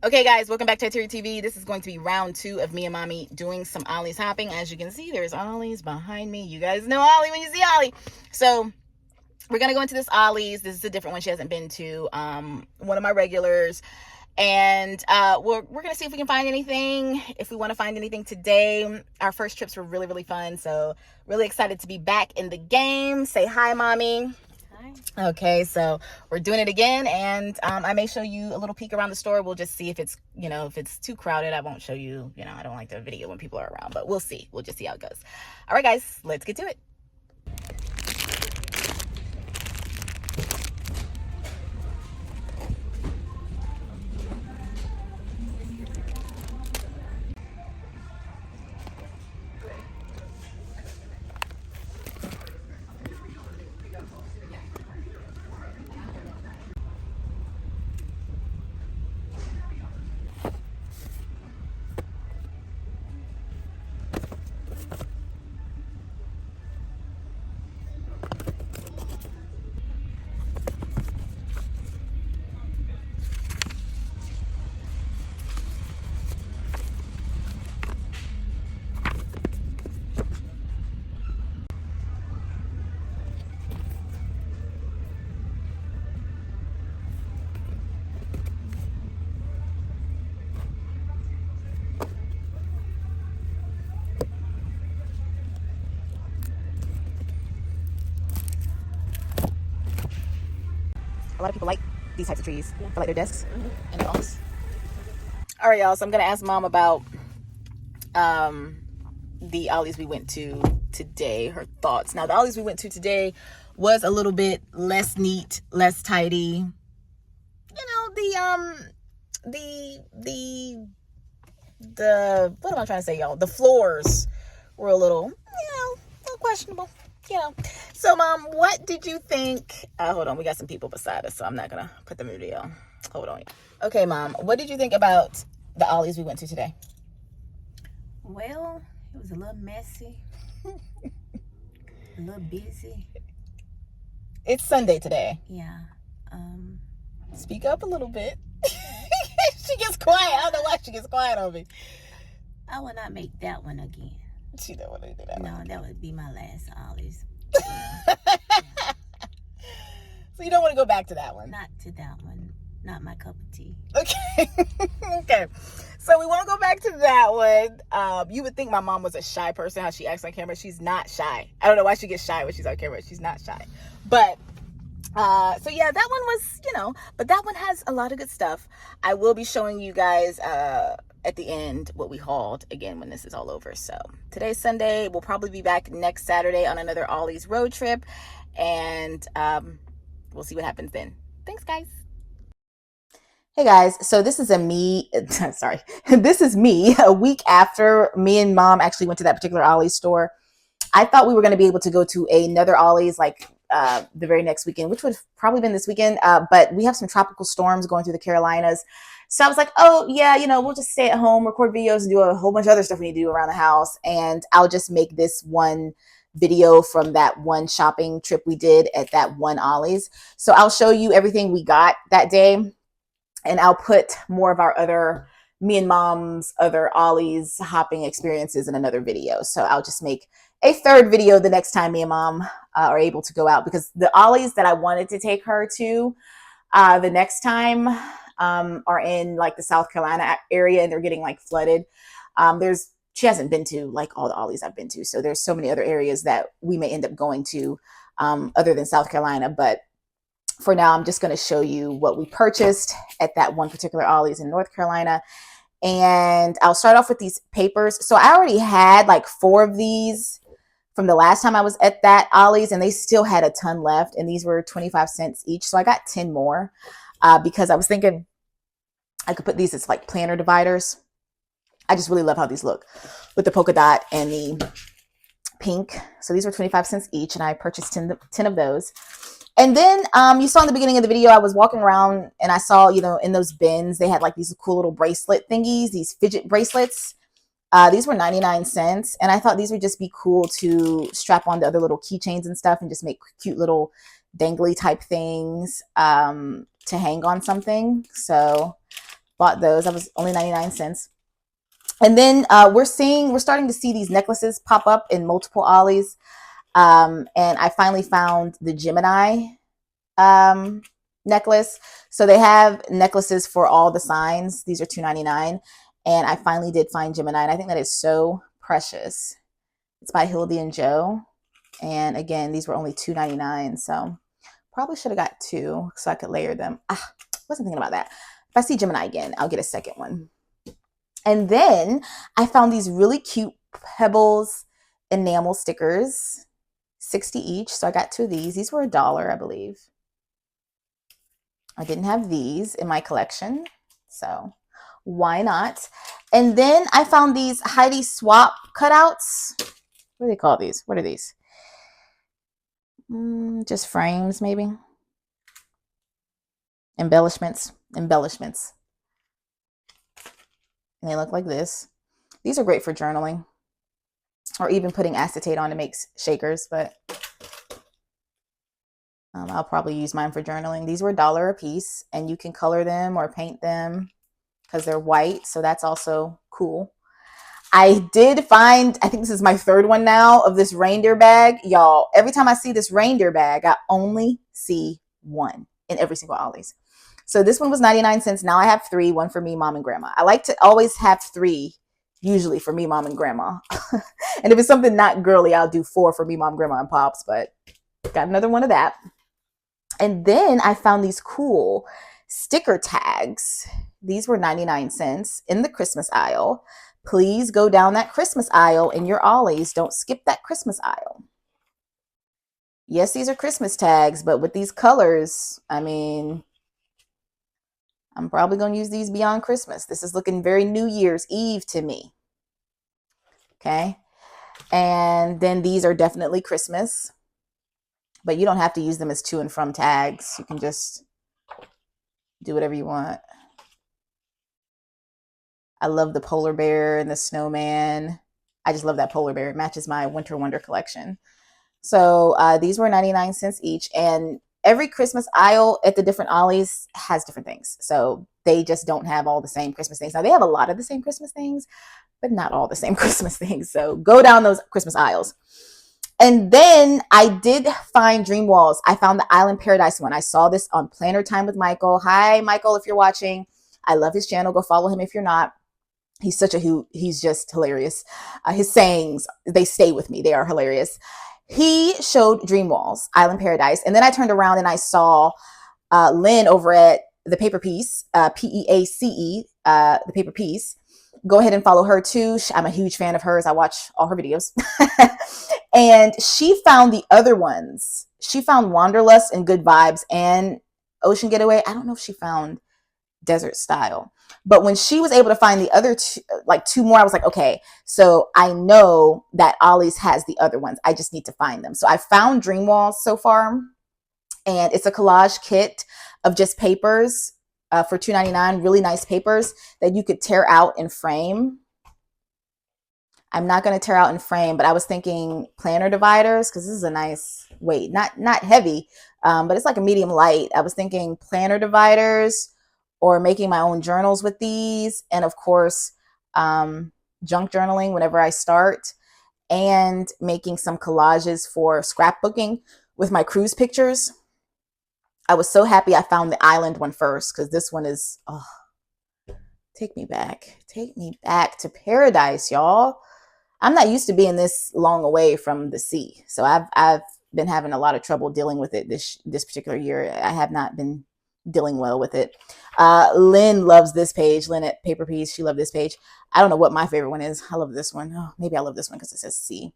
Okay, guys, welcome back to IteariTV. This is going to be round 2 of me and mommy doing some Ollie's hopping. As you can see, there's Ollie's behind me. You guys know Ollie when you see Ollie. So we're going to go into this Ollie's. This is a different one she hasn't been to. One of my regulars. And we're going to see if we can find anything, if we want to find anything today. Our first trips were really, really fun. So really excited to be back in the game. Say hi, mommy. Okay, so we're doing it again, and I may show you a little peek around the store. We'll just see if it's, if it's too crowded. I won't show you, I don't like the video when people are around, but we'll see. We'll just see how it goes. All right, guys, let's get to it. A lot of people like these types of trees. I like their desks and their office. All right, y'all. So I'm gonna ask mom about the Ollie's we went to today. Her thoughts. Now, the Ollie's we went to today was a little bit less neat, less tidy. The what am I trying to say, y'all? The floors were a little questionable. So, Mom, what did you think? Hold on, we got some people beside us, so I'm not gonna put them in video. Hold on. Okay, Mom, what did you think about the Ollie's we went to today? Well, it was a little messy, a little busy. It's Sunday today. Yeah. Speak up a little bit. She gets quiet. I don't know why she gets quiet on me. I will not make that one again. She don't want to do that. No, that would be my last Ollie's. So you don't want to go back to that one? Not to that one. Not my cup of tea. Okay. Okay. So we won't go back to that one. You would think my mom was a shy person, how she acts on camera. She's not shy. I don't know why she gets shy when she's on camera. She's not shy. But so yeah, that one was, but that one has a lot of good stuff. I will be showing you guys at the end what we hauled again when this is all over. So today's Sunday. We'll probably be back next Saturday on another Ollie's road trip, and we'll see what happens then. Thanks, guys. Hey guys, so this is this is me a week after me and mom actually went to that particular Ollie's store. I thought we were going to be able to go to another Ollie's like the very next weekend, which would have probably been this weekend, but we have some tropical storms going through the Carolinas. So I was like, oh yeah, we'll just stay at home, record videos, and do a whole bunch of other stuff we need to do around the house, and I'll just make this one video from that one shopping trip we did at that one Ollie's. So I'll show you everything we got that day, and I'll put more of me and mom's other Ollie's hopping experiences in another video. So I'll just make a third video the next time me and mom are able to go out, because the Ollie's that I wanted to take her to the next time are in like the South Carolina area, and they're getting like flooded. She hasn't been to like all the Ollie's I've been to. So there's so many other areas that we may end up going to other than South Carolina. But for now, I'm just going to show you what we purchased at that one particular Ollie's in North Carolina. And I'll start off with these papers. So I already had like 4 of these from the last time I was at that Ollie's, and they still had a ton left. And these were 25 cents each. So I got 10 more because I was thinking I could put these as like planner dividers. I just really love how these look with the polka dot and the pink. So these were 25 cents each, and I purchased 10 of those. And then you saw in the beginning of the video, I was walking around and I saw, in those bins, they had like these cool little bracelet thingies, these fidget bracelets. These were 99 cents. And I thought these would just be cool to strap onto other little keychains and stuff and just make cute little dangly type things to hang on something. So bought those. That was only 99 cents. And then we're starting to see these necklaces pop up in multiple Ollies. And I finally found the Gemini necklace. So they have necklaces for all the signs. These are $2.99. And I finally did find Gemini. And I think that is so precious. It's by Hildy and Joe. And again, these were only $2.99. So probably should have got two so I could layer them. Wasn't thinking about that. If I see Gemini again, I'll get a second one. And then I found these really cute Pebbles enamel stickers, 60 each. So I got two of these. These were $1, I believe. I didn't have these in my collection, so why not? And then I found these Heidi Swap cutouts. What do they call these? What are these? Just frames, maybe. Embellishments. And they look like this. These are great for journaling or even putting acetate on to make shakers, but I'll probably use mine for journaling. These were $1 a piece, and you can color them or paint them because they're white, so that's also cool. I did find, I think this is my third one now, of this reindeer bag. Y'all, every time I see this reindeer bag, I only see one in every single Ollie's. So this one was 99 cents. Now I have three, one for me, mom, and grandma. I like to always have three, usually for me, mom, and grandma. And if it's something not girly, I'll do four for me, mom, grandma, and pops, but got another one of that. And then I found these cool sticker tags. These were 99 cents in the Christmas aisle. Please go down that Christmas aisle in your Ollie's. Don't skip that Christmas aisle. Yes, these are Christmas tags, but with these colors, I mean, I'm probably going to use these beyond Christmas. This is looking very New Year's Eve to me. Okay. And then these are definitely Christmas, but you don't have to use them as to and from tags. You can just do whatever you want. I love the polar bear and the snowman. I just love that polar bear. It matches my Winter Wonder collection. So these were 99 cents each. And every Christmas aisle at the different Ollie's has different things. So they just don't have all the same Christmas things. Now, they have a lot of the same Christmas things, but not all the same Christmas things. So go down those Christmas aisles. And then I did find Dream Walls. I found the Island Paradise one. I saw this on Planner Time with Michael. Hi, Michael, if you're watching. I love his channel. Go follow him if you're not. He's such a hoot. He's just hilarious. His sayings, they stay with me. They are hilarious. He showed Dream Walls, Island Paradise. And then I turned around and I saw Lynn over at The Paper Piece, P-E-A-C-E, The Paper Piece. Go ahead and follow her too. I'm a huge fan of hers. I watch all her videos. And she found the other ones. She found Wanderlust and Good Vibes and Ocean Getaway. I don't know if she found Desert Style. But when she was able to find the other two, like two more, I was like, okay, so I know that Ollie's has the other ones. I just need to find them. So I found Dream Walls so far, and it's a collage kit of just papers for $2.99. Really nice papers that you could tear out and frame. I'm not going to tear out and frame, but I was thinking planner dividers because this is a nice weight, not heavy, but it's like a medium light. I was thinking planner dividers, or making my own journals with these. And of course, junk journaling whenever I start, and making some collages for scrapbooking with my cruise pictures. I was so happy I found the island one first, because this one is, oh, take me back to paradise, y'all. I'm not used to being this long away from the sea. So I've been having a lot of trouble dealing with it this particular year. I have not been dealing well with it. Lynn loves this page. Lynn at Paper Piece, she loved this page. I don't know what my favorite one is. I love this one. Oh, maybe I love this one because it says C.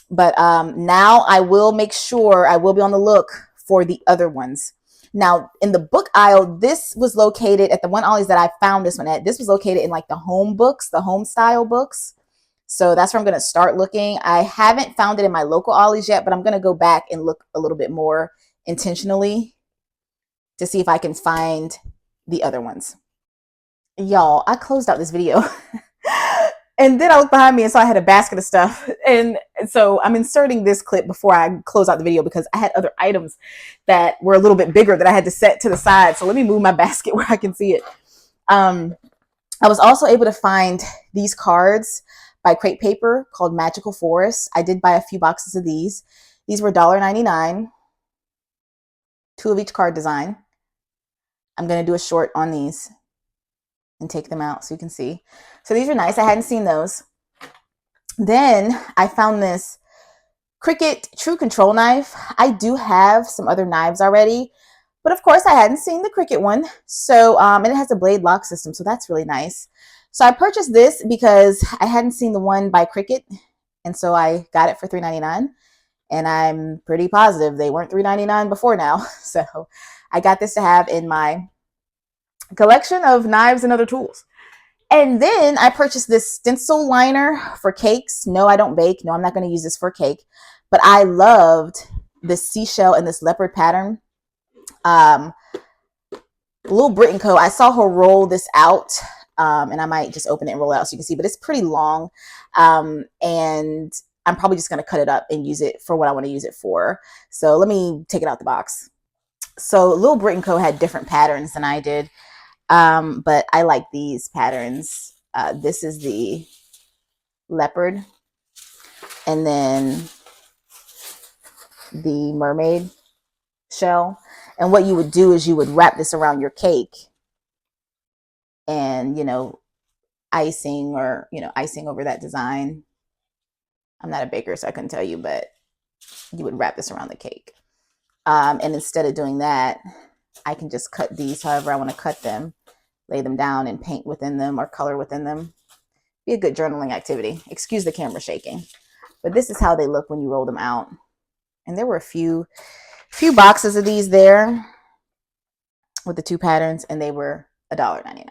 But now I will make sure I will be on the look for the other ones. Now, in the book aisle, this was located at the one Ollie's that I found this one at. This was located in like the home books, the home style books. So that's where I'm going to start looking. I haven't found it in my local Ollie's yet, but I'm going to go back and look a little bit more intentionally to see if I can find the other ones. Y'all, I closed out this video and then I looked behind me and saw I had a basket of stuff. And so I'm inserting this clip before I close out the video because I had other items that were a little bit bigger that I had to set to the side. So let me move my basket where I can see it. I was also able to find these cards by Crate Paper called Magical Forest. I did buy a few boxes of these. These were $1.99, 2 of each card design. I'm going to do a short on these and take them out so you can see. So these are nice. I hadn't seen those. Then I found this Cricut True Control knife. I do have some other knives already, but of course I hadn't seen the Cricut one. So, and it has a blade lock system, so that's really nice. So I purchased this because I hadn't seen the one by Cricut, and so I got it for $3.99. And I'm pretty positive they weren't $3.99 before now. So I got this to have in my collection of knives and other tools. And then I purchased this stencil liner for cakes. No, I don't bake. No, I'm not going to use this for cake. But I loved this seashell and this leopard pattern. Little Brit & Co. I saw her roll this out, and I might just open it and roll it out so you can see. But it's pretty long, and I'm probably just going to cut it up and use it for what I want to use it for. So let me take it out the box. So Little Brit & Co. had different patterns than I did. But I like these patterns. This is the leopard, and then the mermaid shell. And what you would do is you would wrap this around your cake and, icing over that design. I'm not a baker, so I couldn't tell you, but you would wrap this around the cake. And instead of doing that, I can just cut these however I want to cut them, lay them down and paint within them or color within them. Be a good journaling activity. Excuse the camera shaking. But this is how they look when you roll them out. And there were a few boxes of these there with the 2 patterns, and they were $1.99.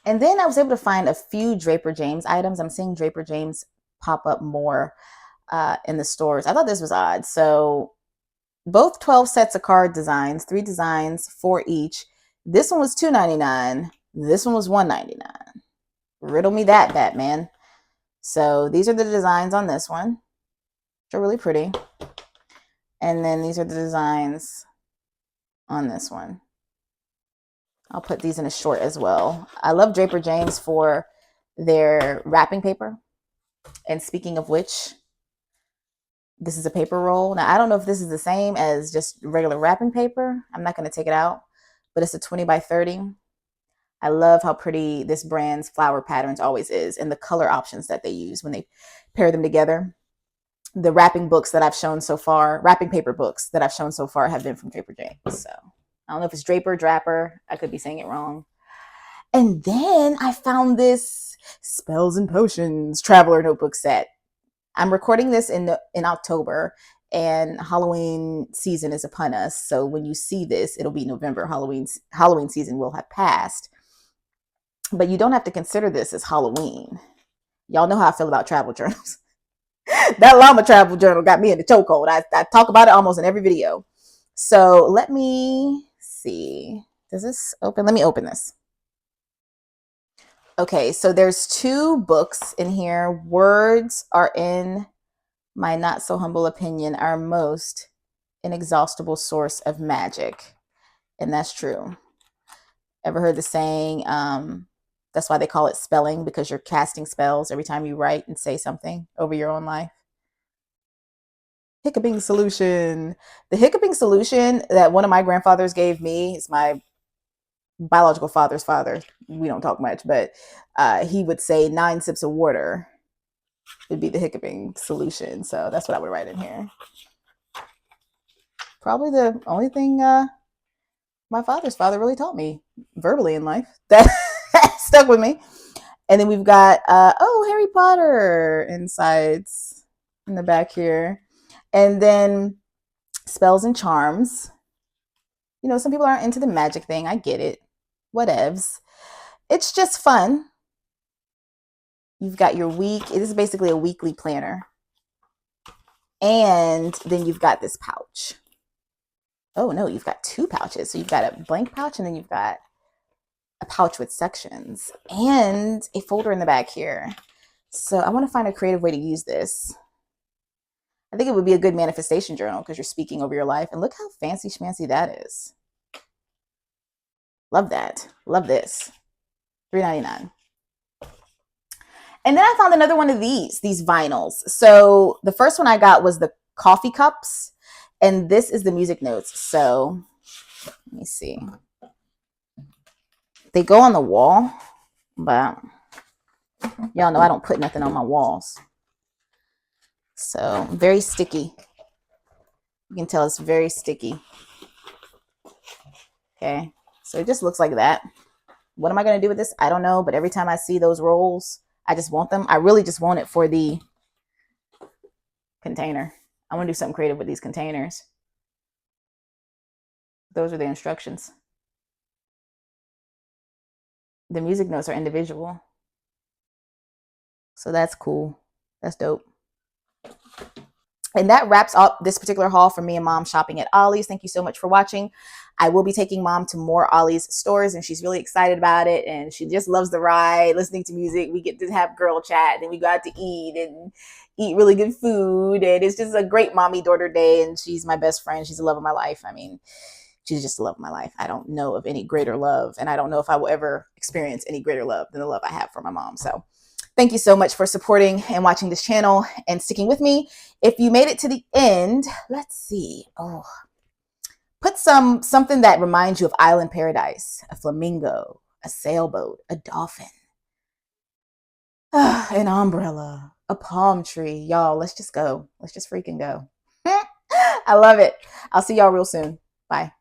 And then I was able to find a few Draper James items. I'm seeing Draper James pop up more in the stores. I thought this was odd. So both 12 sets of card designs, 3 designs, 4 each. This one was $2.99. This one was $1.99. Riddle me that, Batman. So these are the designs on this one. They're really pretty. And then these are the designs on this one. I'll put these in a short as well. I love Draper James for their wrapping paper. And speaking of which, this is a paper roll. Now, I don't know if this is the same as just regular wrapping paper. I'm not going to take it out, but it's a 20 by 30. I love how pretty this brand's flower patterns always is, and the color options that they use when they pair them together. The wrapping books that I've shown so far, wrapping paper books that I've shown so far have been from Draper James. So I don't know if it's Draper, Drapper. I could be saying it wrong. And then I found this Spells and Potions Traveler Notebook set. I'm recording this in October, and Halloween season is upon us. So when you see this, it'll be November. Halloween season will have passed. But you don't have to consider this as Halloween. Y'all know how I feel about travel journals. That llama travel journal got me in the chokehold. I talk about it almost in every video. So let me see. Does this open? Let me open this. Okay, so there's 2 books in here. Words are, in my not so humble opinion, our most inexhaustible source of magic. And that's true. Ever heard the saying, that's why they call it spelling, because you're casting spells every time you write and say something over your own life. Hiccuping solution. The hiccuping solution that one of my grandfathers gave me is my biological father's father. We don't talk much, but he would say 9 sips of water would be the hiccuping solution. So that's what I would write in here. Probably the only thing my father's father really taught me verbally in life that stuck with me. And then we've got, Harry Potter insides in the back here. And then spells and charms. Some people aren't into the magic thing. I get it. Whatevs. It's just fun. You've got your week. This is basically a weekly planner. And then you've got this pouch. Oh, no, you've got 2 pouches. So you've got a blank pouch, and then you've got a pouch with sections and a folder in the back here. So I want to find a creative way to use this. I think it would be a good manifestation journal because you're speaking over your life. And look how fancy schmancy that is. Love that. Love this. $3.99. And then I found another one of these vinyls. So the first one I got was the coffee cups, and this is the music notes. So let me see. They go on the wall, but y'all know I don't put nothing on my walls. So very sticky. You can tell it's very sticky. Okay, so it just looks like that. What am I going to do with this? I don't know, but every time I see those rolls, I just want them. I really just want it for the container. I want to do something creative with these containers. Those are the instructions. The music notes are individual. So that's cool. That's dope. And that wraps up this particular haul for me and Mom shopping at Ollie's. Thank you so much for watching. I will be taking Mom to more Ollie's stores, and she's really excited about it. And she just loves the ride, listening to music. We get to have girl chat, and we go out to eat and eat really good food. And it's just a great mommy-daughter day. And she's my best friend. She's the love of my life. I mean, she's just the love of my life. I don't know of any greater love. And I don't know if I will ever experience any greater love than the love I have for my mom. So thank you so much for supporting and watching this channel and sticking with me. If you made it to the end, let's see. Oh, put something that reminds you of island paradise, a flamingo, a sailboat, a dolphin, an umbrella, a palm tree. Y'all, let's just go. Let's just freaking go. I love it. I'll see y'all real soon. Bye.